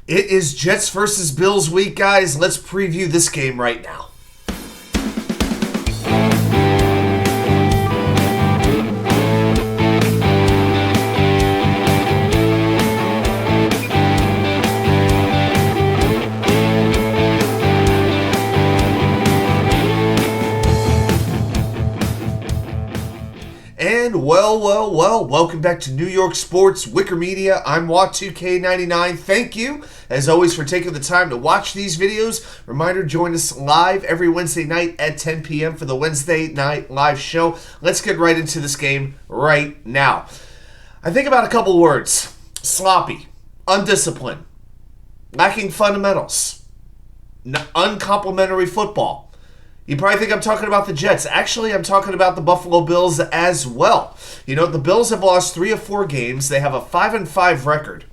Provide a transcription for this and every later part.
It is Jets versus Bills week, guys. Let's preview this game right now. And well, welcome back to New York Sports, WickerMedia. I'm Watt2K99. Thank you, as always, for taking the time to watch these videos. Reminder, join us live every Wednesday night at 10 p.m. for the Wednesday night live show. Let's get right into this game right now. I think about a couple words. Sloppy, undisciplined, lacking fundamentals, uncomplimentary football. You probably think I'm talking about the Jets. Actually, I'm talking about the Buffalo Bills as well. You know, the Bills have lost 3 of 4 games. They have a 5-5 record.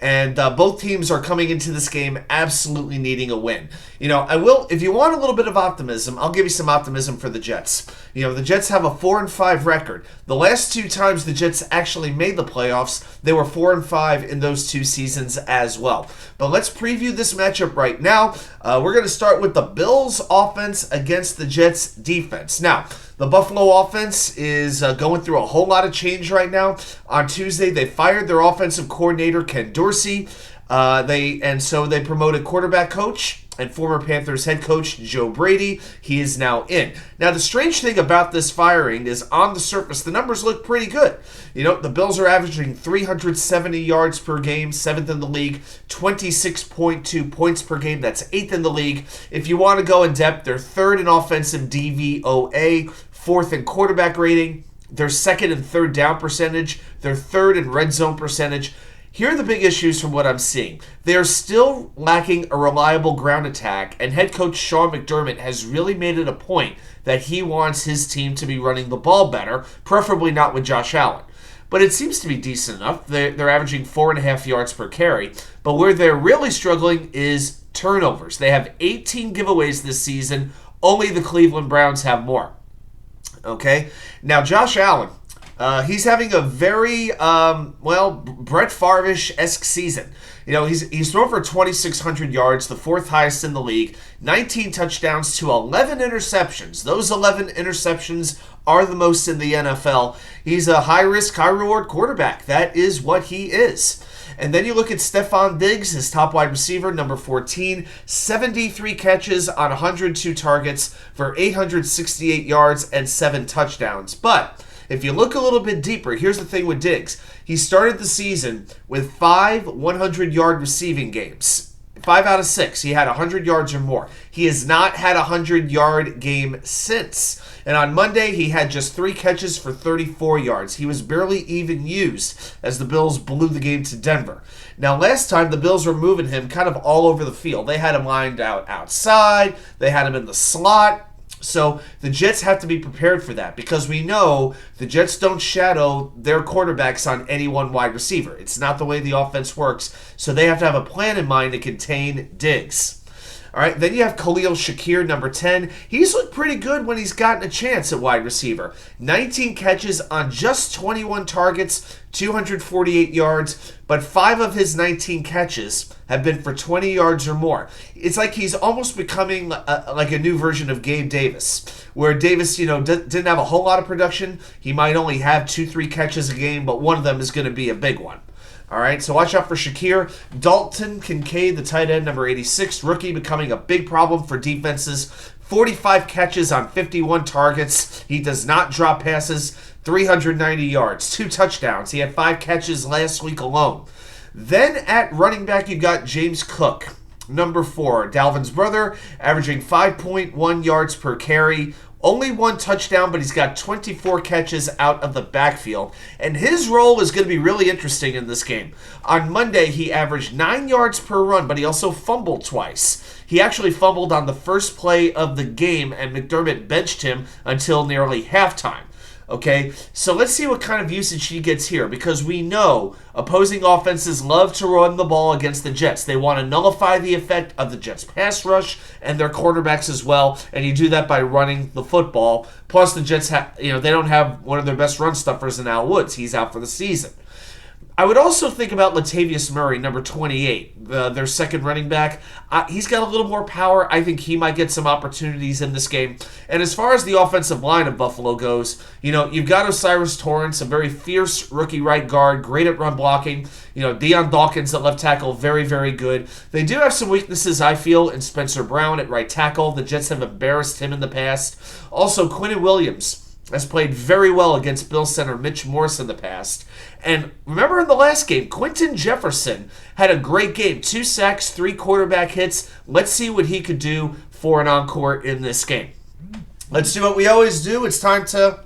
And both teams are coming into this game absolutely needing a win. You know, if you want a little bit of optimism, I'll give you some optimism for the Jets. You know, the Jets have a 4-5 record. The last 2 times the Jets actually made the playoffs, they were 4-5 in those 2 seasons as well. But let's preview this matchup right now. We're going to start with the Bills offense against the Jets defense. Now, the Buffalo offense is going through a whole lot of change right now. On Tuesday, they fired their offensive coordinator, Ken Dorsey. So they promoted quarterback coach and former Panthers head coach Joe Brady. He is now in. Now, the strange thing about this firing is on the surface, the numbers look pretty good. You know, the Bills are averaging 370 yards per game, 7th in the league, 26.2 points per game. That's 8th in the league. If you want to go in depth, they're 3rd in offensive DVOA, 4th in quarterback rating. They're 2nd and 3rd down percentage. They're 3rd in red zone percentage. Here are the big issues from what I'm seeing. They are still lacking a reliable ground attack, and head coach Sean McDermott has really made it a point that he wants his team to be running the ball better, preferably not with Josh Allen. But it seems to be decent enough. They're averaging 4.5 yards per carry. But where they're really struggling is turnovers. They have 18 giveaways this season. Only the Cleveland Browns have more. Okay? Now, Josh Allen, he's having a very, Brett Favre-esque season. You know, he's thrown for 2,600 yards, the 4th highest in the league, 19 touchdowns to 11 interceptions. Those 11 interceptions are the most in the NFL. He's a high-risk, high-reward quarterback. That is what he is. And then you look at Stephon Diggs, his top wide receiver, number 14, 73 catches on 102 targets for 868 yards and 7 touchdowns. But if you look a little bit deeper, here's the thing with Diggs. He started the season with 5 100-yard receiving games. 5 out of 6. He had 100 yards or more. He has not had a 100-yard game since. And on Monday, he had just 3 catches for 34 yards. He was barely even used as the Bills blew the game to Denver. Now, last time, the Bills were moving him kind of all over the field. They had him lined out outside. They had him in the slot. So the Jets have to be prepared for that because we know the Jets don't shadow their quarterbacks on any one wide receiver. It's not the way the offense works. So they have to have a plan in mind to contain Diggs. All right, then you have Khalil Shakir, number 10. He's looked pretty good when he's gotten a chance at wide receiver. 19 catches on just 21 targets, 248 yards, but 5 of his 19 catches have been for 20 yards or more. It's like he's almost becoming like a new version of Gabe Davis, where Davis, didn't have a whole lot of production. He might only have 2-3 catches a game, but one of them is going to be a big one. All right, so watch out for Shakir. Dalton Kincaid, the tight end, number 86, rookie, becoming a big problem for defenses. 45 catches on 51 targets. He does not drop passes. 390 yards, 2 touchdowns. He had 5 catches last week alone. Then at running back, you got James Cook, number 4, Dalvin's brother, averaging 5.1 yards per carry. Only 1 touchdown, but he's got 24 catches out of the backfield. And his role is going to be really interesting in this game. On Monday, he averaged 9 yards per run, but he also fumbled twice. He actually fumbled on the first play of the game, and McDermott benched him until nearly halftime. Okay, so let's see what kind of usage he gets here, because we know opposing offenses love to run the ball against the Jets. They want to nullify the effect of the Jets' pass rush and their quarterbacks as well, and you do that by running the football. Plus, the Jets they don't have one of their best run stuffers in Al Woods. He's out for the season. I would also think about Latavius Murray, number 28, their second running back. He's got a little more power. I think he might get some opportunities in this game. And as far as the offensive line of Buffalo goes, you've got Osiris Torrance, a very fierce rookie right guard, great at run blocking. Deion Dawkins at left tackle, very, very good. They do have some weaknesses, I feel, in Spencer Brown at right tackle. The Jets have embarrassed him in the past. Also, Quinnen Williams has played very well against Bill center Mitch Morse in the past. And remember in the last game, Quentin Jefferson had a great game. 2 sacks, 3 quarterback hits. Let's see what he could do for an encore in this game. Let's do what we always do. It's time to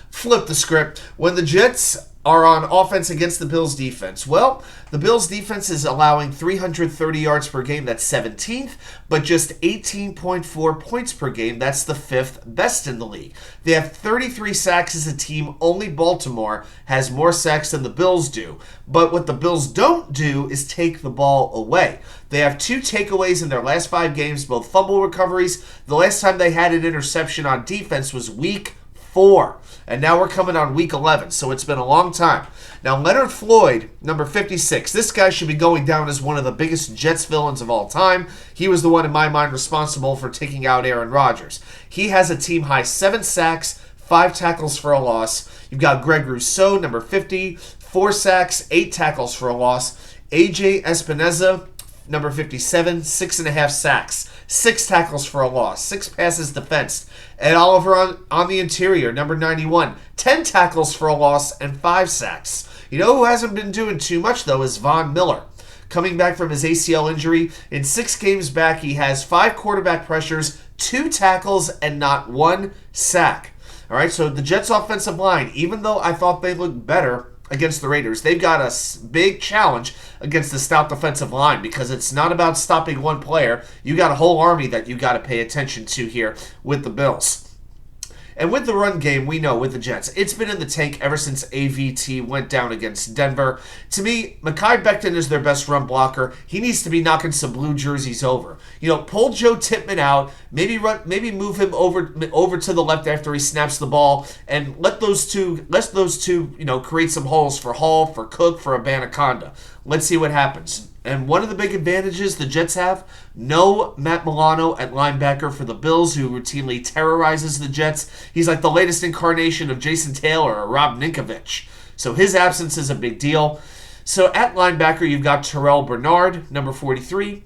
flip the script. When the Jets are on offense against the Bills defense. Well, the Bills defense is allowing 330 yards per game. That's 17th, but just 18.4 points per game. That's the 5th best in the league. They have 33 sacks as a team. Only Baltimore has more sacks than the Bills do. But what the Bills don't do is take the ball away. They have 2 takeaways in their last 5 games, both fumble recoveries. The last time they had an interception on defense was week 4. And now we're coming on week 11, so it's been a long time. Now, Leonard Floyd, number 56, this guy should be going down as one of the biggest Jets villains of all time. He was the one, in my mind, responsible for taking out Aaron Rodgers. He has a team-high 7 sacks, 5 tackles for a loss. You've got Greg Rousseau, number 50, 4 sacks, 8 tackles for a loss. AJ Espinoza, number 57, 6.5 sacks, 6 tackles for a loss, 6 passes defensed. Ed Oliver on the interior, number 91, 10 tackles for a loss and 5 sacks. Who hasn't been doing too much, though, is Von Miller. Coming back from his ACL injury, in 6 games back, he has 5 quarterback pressures, 2 tackles, and not 1 sack. All right, so the Jets' offensive line, even though I thought they looked better against the Raiders, they've got a big challenge against the stout defensive line because it's not about stopping one player. You got a whole army that you got to pay attention to here with the Bills. And with the run game, we know with the Jets, it's been in the tank ever since AVT went down against Denver. To me, Mekhi Becton is their best run blocker. He needs to be knocking some blue jerseys over. Pull Joe Tippmann out, maybe move him over to the left after he snaps the ball, and let those two create some holes for Hall, for Cook, for Abanaconda. Let's see what happens. And one of the big advantages the Jets have, no Matt Milano at linebacker for the Bills, who routinely terrorizes the Jets. He's like the latest incarnation of Jason Taylor or Rob Ninkovich. So his absence is a big deal. So at linebacker, you've got Terrell Bernard, number 43.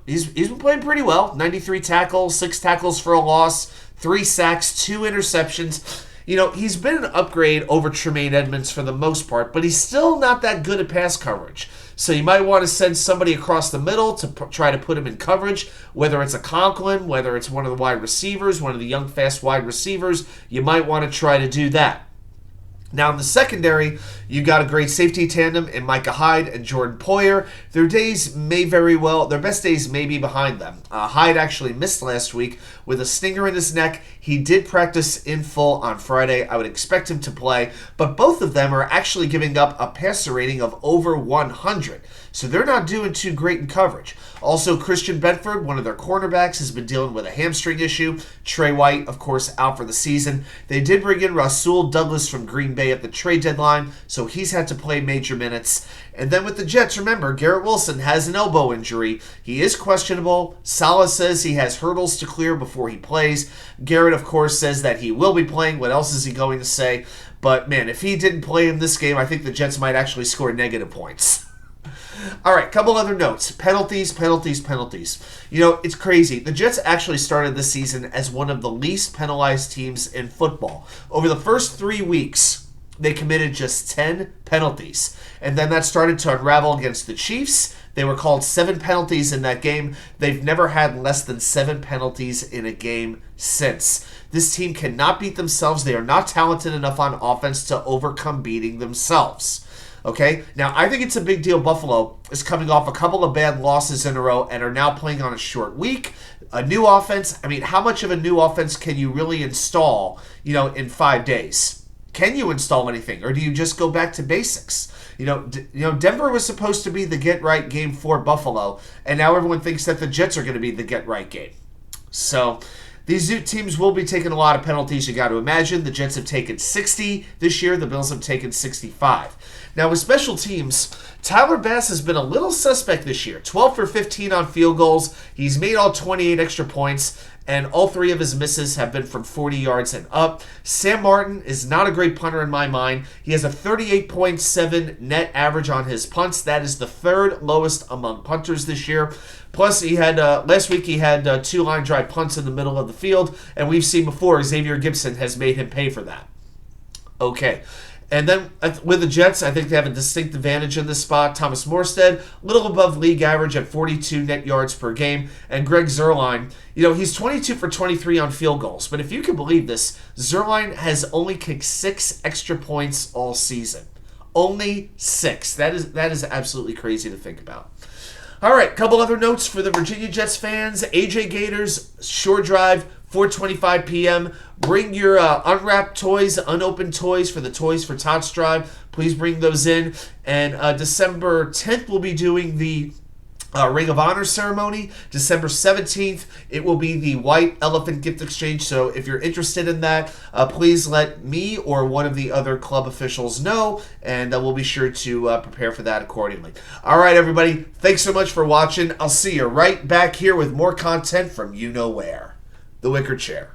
He's been playing pretty well. 93 tackles, 6 tackles for a loss, 3 sacks, 2 interceptions. He's been an upgrade over Tremaine Edmonds for the most part, but he's still not that good at pass coverage. So you might want to send somebody across the middle to try to put him in coverage, whether it's a Conklin, whether it's one of the wide receivers, one of the young, fast wide receivers. You might want to try to do that. Now, in the secondary, you've got a great safety tandem in Micah Hyde and Jordan Poyer. Their best days may be behind them. Hyde actually missed last week with a stinger in his neck. He did practice in full on Friday. I would expect him to play, but both of them are actually giving up a passer rating of over 100. So they're not doing too great in coverage. Also, Christian Benford, one of their cornerbacks, has been dealing with a hamstring issue. Trey White, of course, out for the season. They did bring in Rasul Douglas from Green Bay at the trade deadline, so he's had to play major minutes. And then with the Jets, remember, Garrett Wilson has an elbow injury. He is questionable. Saleh says he has hurdles to clear before he plays. Garrett, of course, says that he will be playing. What else is he going to say? But, man, if he didn't play in this game, I think the Jets might actually score negative points. All right, couple other notes. Penalties. It's crazy. The Jets actually started this season as one of the least penalized teams in football. Over the first 3 weeks, they committed just 10 penalties. And then that started to unravel against the Chiefs. They were called 7 penalties in that game. They've never had less than 7 penalties in a game since. This team cannot beat themselves. They are not talented enough on offense to overcome beating themselves. Okay, now I think it's a big deal. Buffalo is coming off a couple of bad losses in a row and are now playing on a short week. A new offense. I mean, how much of a new offense can you really install, in 5 days? Can you install anything, or do you just go back to basics? Denver was supposed to be the get-right game for Buffalo, and now everyone thinks that the Jets are going to be the get-right game. So These teams will be taking a lot of penalties, you got to imagine. The Jets have taken 60 this year. The Bills have taken 65. Now, with special teams, Tyler Bass has been a little suspect this year. 12 for 15 on field goals. He's made all 28 extra points, and all 3 of his misses have been from 40 yards and up. Sam Martin is not a great punter in my mind. He has a 38.7 net average on his punts. That is the 3rd lowest among punters this year. Plus, he had last week he had 2 line drive punts in the middle of the field, and we've seen before Xavier Gibson has made him pay for that. Okay. And then with the Jets, I think they have a distinct advantage in this spot. Thomas Morstead, a little above league average at 42 net yards per game. And Greg Zuerlein, he's 22 for 23 on field goals. But if you can believe this, Zuerlein has only kicked 6 extra points all season. Only 6. That is absolutely crazy to think about. All right, couple other notes for the Virginia Jets fans. AJ Gators, short drive, 4:25 p.m. Bring your unwrapped toys, unopened toys for the Toys for Tots drive. Please bring those in. And December 10th, we'll be doing the Ring of Honor ceremony. December 17th, it will be the White Elephant Gift Exchange. So if you're interested in that, please let me or one of the other club officials know, and we'll be sure to prepare for that accordingly. All right, everybody. Thanks so much for watching. I'll see you right back here with more content from you know where. The Wicker Chair.